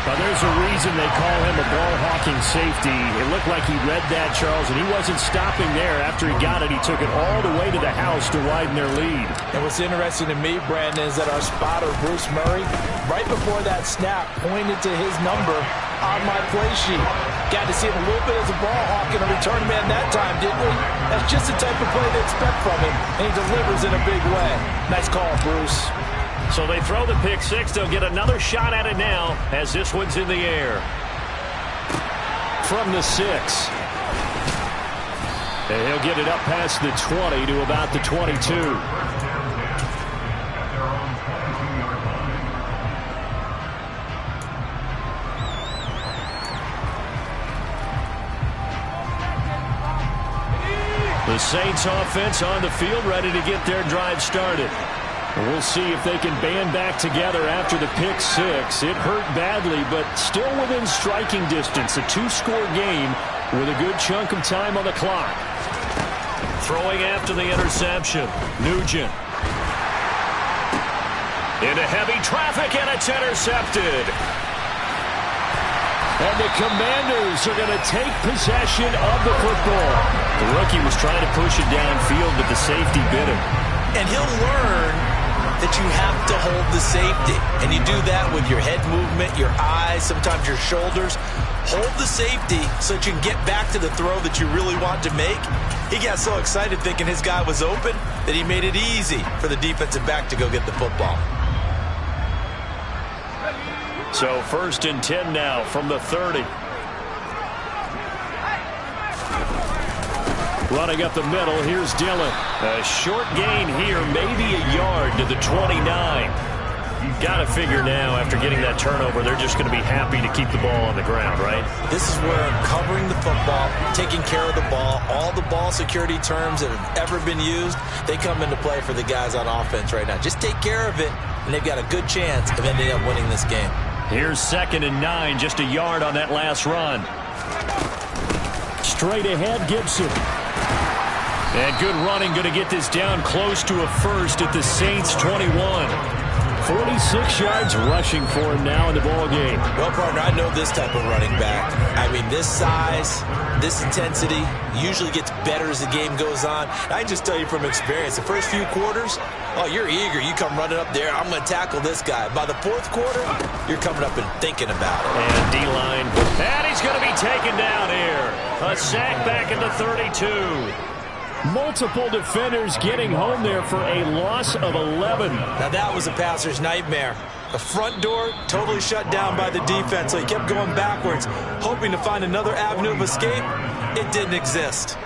Now, there's a reason they call him a ball-hawking safety. It looked like he read that, Charles, and he wasn't stopping there. After he got it, he took it all the way to the house to widen their lead. And what's interesting to me, Brandon, is that our spotter, Bruce Murray, right before that snap, pointed to his number on my play sheet. Got to see him a little bit as a ball hawk and a return man that time, didn't we? That's just the type of play they expect from him, and he delivers in a big way. Nice call, Bruce. So they throw the pick six. They'll get another shot at it now as this one's in the air. From the 6. And he'll get it up past the 20 to about the 22. The Saints offense on the field, ready to get their drive started. We'll see if they can band back together after the pick six. It hurt badly, but still within striking distance. A 2-score game with a good chunk of time on the clock. Throwing after the interception. Nugent. Into heavy traffic, and it's intercepted. And the Commanders are going to take possession of the football. The rookie was trying to push it downfield, but the safety bit him. And he'll learn that you have to hold the safety. And you do that with your head movement, your eyes, sometimes your shoulders. Hold the safety so that you can get back to the throw that you really want to make. He got so excited thinking his guy was open that he made it easy for the defensive back to go get the football. So 1st and 10 now from the 30. Running up the middle, here's Dillon. A short gain here, maybe a yard to the 29. You've got to figure now, after getting that turnover, they're just going to be happy to keep the ball on the ground, right? This is where covering the football, taking care of the ball, all the ball security terms that have ever been used, they come into play for the guys on offense right now. Just take care of it, and they've got a good chance of ending up winning this game. Here's 2nd and 9, just a yard on that last run. Straight ahead, Gibson. And good running, going to get this down close to a first at the Saints' 21. 46 yards rushing for him now in the ball game. Well, partner, I know this type of running back. I mean, this size, this intensity usually gets better as the game goes on. I can just tell you from experience, the first few quarters, oh, you're eager. You come running up there, I'm going to tackle this guy. By the 4th quarter, you're coming up and thinking about it. And D-line, and he's going to be taken down here. A sack back at the 32. Multiple defenders getting home there for a loss of 11. Now that was a passer's nightmare. The front door totally shut down by the defense, so he kept going backwards, hoping to find another avenue of escape. It didn't exist.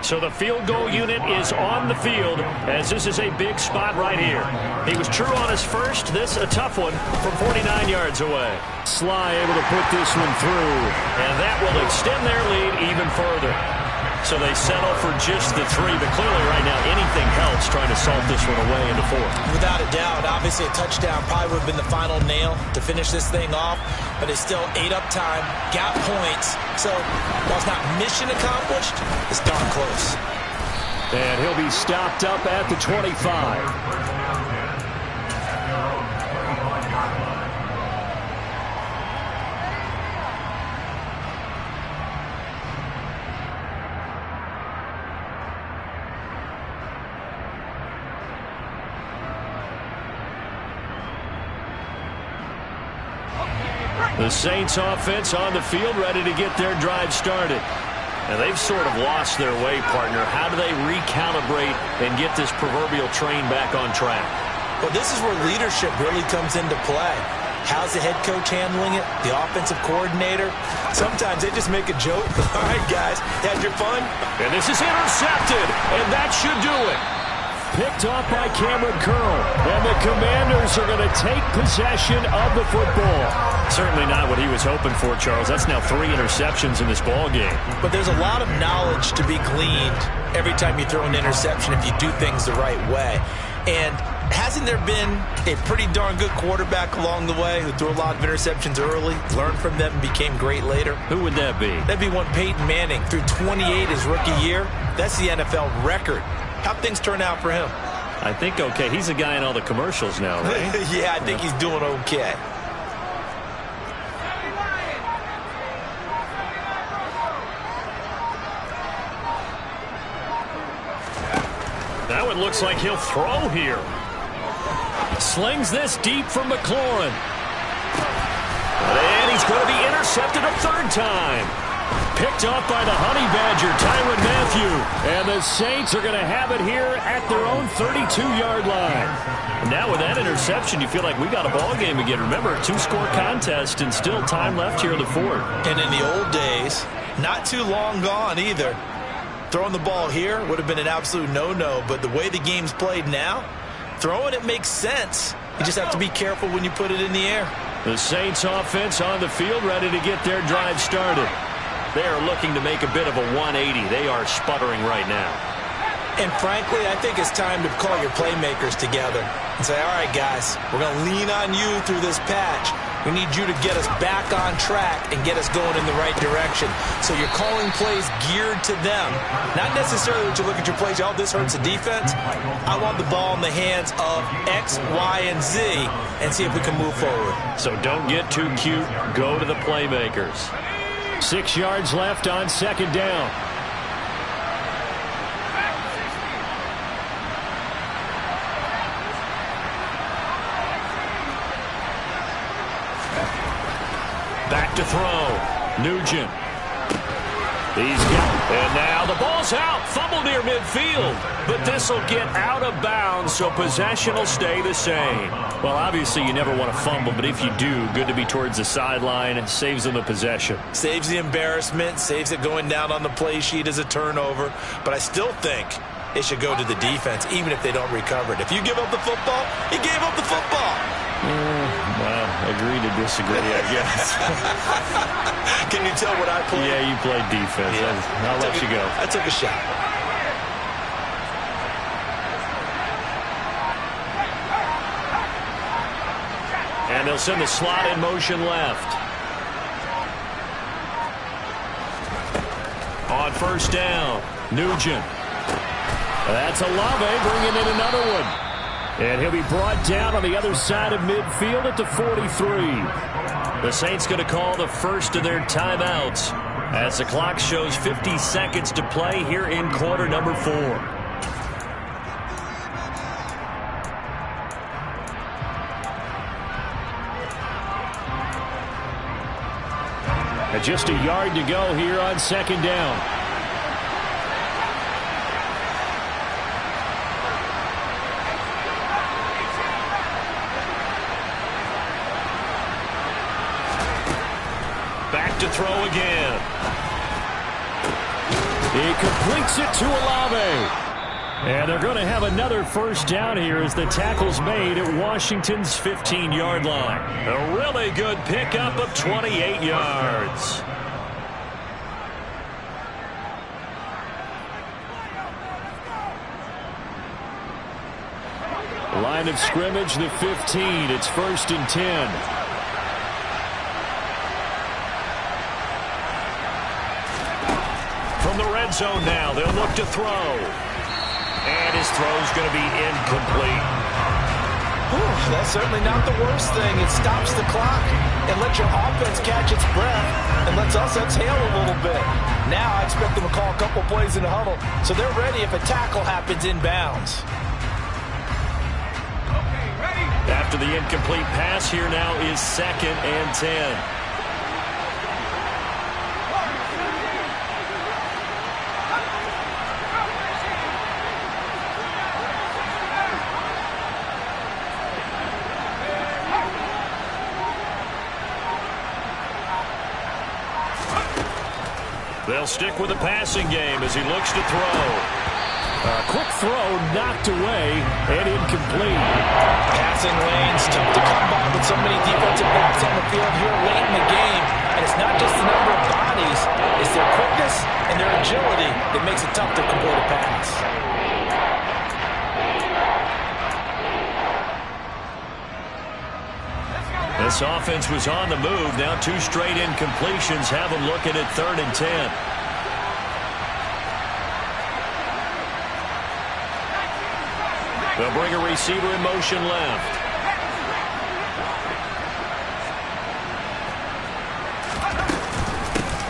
So the field goal unit is on the field, as this is a big spot right here. He was true on his first. This a tough one from 49 yards away. Sly able to put this one through, and that will extend their lead even further. So they settle for just the 3, but clearly right now anything helps trying to salt this one away into 4. Without a doubt, obviously a touchdown probably would have been the final nail to finish this thing off, but it's still ate up time, got points. So while it's not mission accomplished, it's darn close. And he'll be stopped up at the 25. The Saints offense on the field, ready to get their drive started. And they've sort of lost their way, partner. How do they recalibrate and get this proverbial train back on track? Well, this is where leadership really comes into play. How's the head coach handling it? The offensive coordinator? Sometimes they just make a joke. All right, guys, had your fun? And this is intercepted, and that should do it. Picked off by Cameron Curl, and the Commanders are going to take possession of the football. Certainly not what he was hoping for, Charles. That's now 3 interceptions in this ball game. But there's a lot of knowledge to be gleaned every time you throw an interception if you do things the right way. And hasn't there been a pretty darn good quarterback along the way who threw a lot of interceptions early, learned from them, and became great later? Who would that be? That'd be one Peyton Manning. Threw 28 his rookie year. That's the NFL record. How'd things turn out for him? I think okay. He's a guy in all the commercials now, right? Yeah, I think he's doing okay. Now it looks like he'll throw here. Slings this deep for McLaurin. And he's going to be intercepted a 3rd time. Picked off by the Honey Badger, Tyrann Mathieu. And the Saints are going to have it here at their own 32-yard line. And now with that interception, you feel like we got a ball game again. Remember, a 2-score contest and still time left here in the 4th. And in the old days, not too long gone either, throwing the ball here would have been an absolute no-no. But the way the game's played now, throwing it makes sense. You just have to be careful when you put it in the air. The Saints offense on the field, ready to get their drive started. They are looking to make a bit of a 180. They are sputtering right now. And frankly, I think it's time to call your playmakers together and say, all right, guys, we're going to lean on you through this patch. We need you to get us back on track and get us going in the right direction. So you're calling plays geared to them. Not necessarily that you look at your plays, oh, this hurts the defense. I want the ball in the hands of X, Y, and Z and see if we can move forward. So don't get too cute. Go to the playmakers. 6 yards left on 2nd down. Back to throw. Nugent. And now the ball's out. Fumble near midfield. But this will get out of bounds, so possession will stay the same. Well, obviously you never want to fumble, but if you do, good to be towards the sideline. Saves them the possession. Saves the embarrassment. Saves it going down on the play sheet as a turnover. But I still think it should go to the defense, even if they don't recover it. If you give up the football, you gave up the football. Well, agree to disagree, I guess. Can you tell what I played? Yeah, you played defense. Yeah. I'll let you go. I took a shot. And they'll send the slot in motion left. On 1st down, Nugent. That's Olave bringing in another one. And he'll be brought down on the other side of midfield at the 43. The Saints going to call the first of their timeouts as the clock shows 50 seconds to play here in quarter number 4. And just a yard to go here on 2nd down. Back to throw again. He completes it to Olave. And they're going to have another 1st down here as the tackle's made at Washington's 15-yard line. A really good pickup of 28 yards. Line of scrimmage, the 15. It's 1st and 10. From the red zone now, they'll look to throw. And his throw's going to be incomplete. That's certainly not the worst thing. It stops the clock and lets your offense catch its breath and lets us exhale a little bit. Now I expect them to call a couple plays in the huddle so they're ready if a tackle happens inbounds. After the incomplete pass, here now is 2nd and 10. They'll stick with the passing game as he looks to throw. Quick throw knocked away and incomplete. Passing lanes tough to come by with so many defensive backs on the field here late in the game. And it's not just the number of bodies, it's their quickness and their agility that makes it tough to complete a pass. This offense was on the move. Now 2 straight incompletions have them looking at 3rd and 10. They'll bring a receiver in motion left.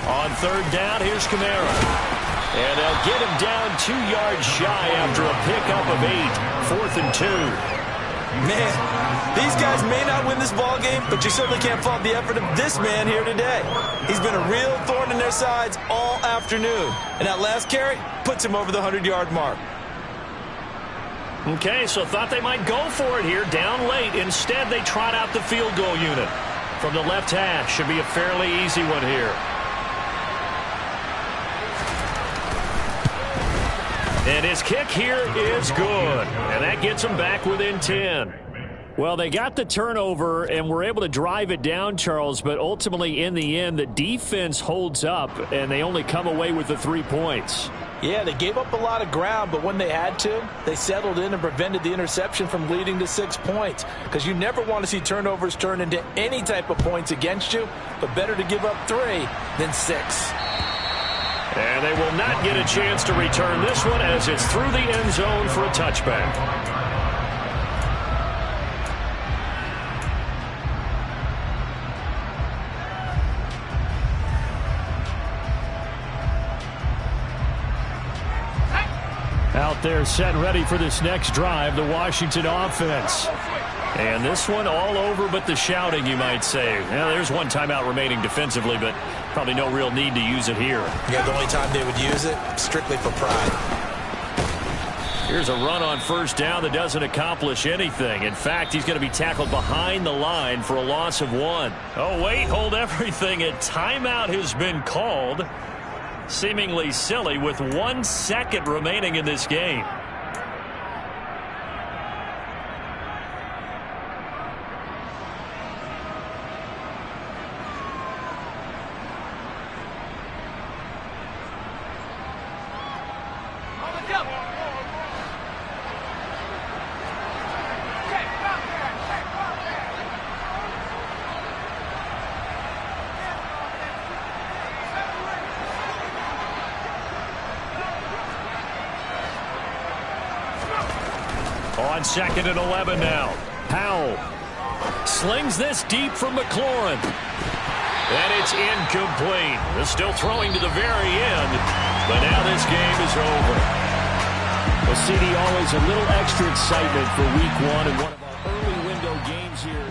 On 3rd down, here's Kamara. And they'll get him down 2 yards shy after a pickup of 8. 4th and 2. Man, these guys may not win this ball game, but you certainly can't fault the effort of this man here today. He's been a real thorn in their sides all afternoon. And that last carry puts him over the 100-yard mark. Okay, so thought they might go for it here down late. Instead, they trot out the field goal unit. From the left hash, should be a fairly easy one here. And his kick here is good. And that gets him back within 10. Well, they got the turnover and were able to drive it down, Charles, but ultimately in the end, the defense holds up, and they only come away with the 3 points. Yeah, they gave up a lot of ground, but when they had to, they settled in and prevented the interception from leading to 6 points. Because you never want to see turnovers turn into any type of points against you, but better to give up 3 than 6. And they will not get a chance to return this one as it's through the end zone for a touchback. Out there set and ready for this next drive, the Washington offense. And this one all over but the shouting, you might say. Well, there's one timeout remaining defensively, but probably no real need to use it here. Yeah, the only time they would use it, strictly for pride. Here's a run on 1st down that doesn't accomplish anything. In fact, he's going to be tackled behind the line for a loss of 1. Oh, wait, hold everything. A timeout has been called. Seemingly silly with 1 second remaining in this game. On 2nd and 11 now. Powell slings this deep from McLaurin. And it's incomplete. They're still throwing to the very end. But now this game is over. Well, CD, always a little extra excitement for week 1 and one of our early window games here.